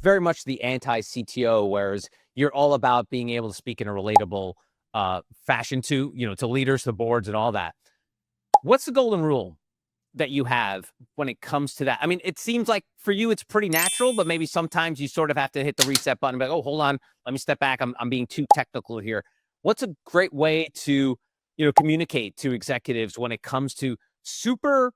very much the anti-CTO, whereas you're all about being able to speak in a relatable fashion to, to leaders, to boards, and all that. What's the golden rule that you have when it comes to that? I mean, it seems like for you it's pretty natural, but maybe sometimes you sort of have to hit the reset button and be like, oh, hold on, let me step back. I'm being too technical here. What's a great way to, communicate to executives when it comes to super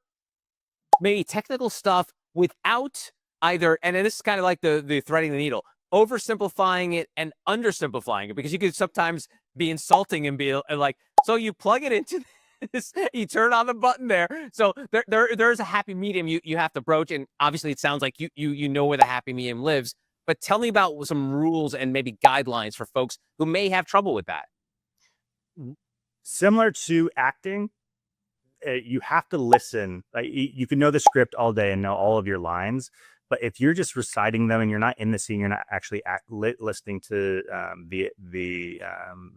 maybe technical stuff without either, and this is kind of like the threading the needle, oversimplifying it and undersimplifying it, because you could sometimes be insulting and be like, so you plug it into this, you turn on the button there. So there's a happy medium you have to broach, and obviously it sounds like you know where the happy medium lives. But tell me about some rules and maybe guidelines for folks who may have trouble with that. Similar to acting, you have to listen. Like, you can know the script all day and know all of your lines, but if you're just reciting them and you're not in the scene, you're not actually listening to the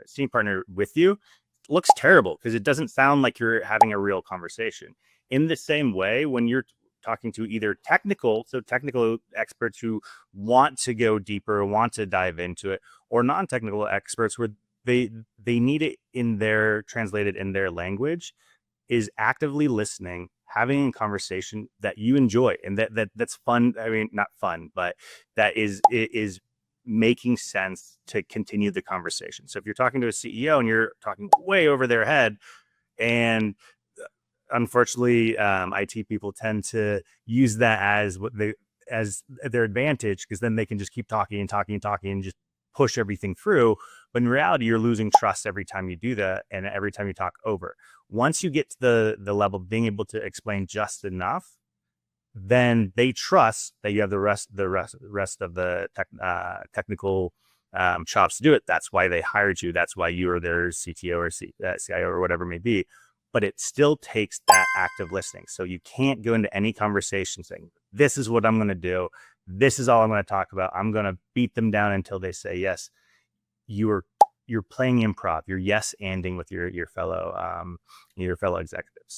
scene partner with you, it looks terrible because it doesn't sound like you're having a real conversation. In the same way, when you're talking to either technical experts who want to go deeper, want to dive into it, or non-technical experts where they need it in their translated in their language, is actively listening, having a conversation that you enjoy and that's fun. I mean, not fun, but that is making sense to continue the conversation. So if you're talking to a CEO and you're talking way over their head, and unfortunately, IT people tend to use that as their advantage, because then they can just keep talking and talking and talking and just push everything through. But in reality, you're losing trust every time you do that, and every time you talk over. Once you get to the level of being able to explain just enough, then they trust that you have the rest of the technical chops to do it. That's why they hired you. That's why you are their CTO or CIO or whatever it may be. But it still takes that active listening. So you can't go into any conversation saying, this is what I'm going to do. This is all I'm going to talk about. I'm going to beat them down until they say yes. You're playing improv. You're yes anding with your fellow executives.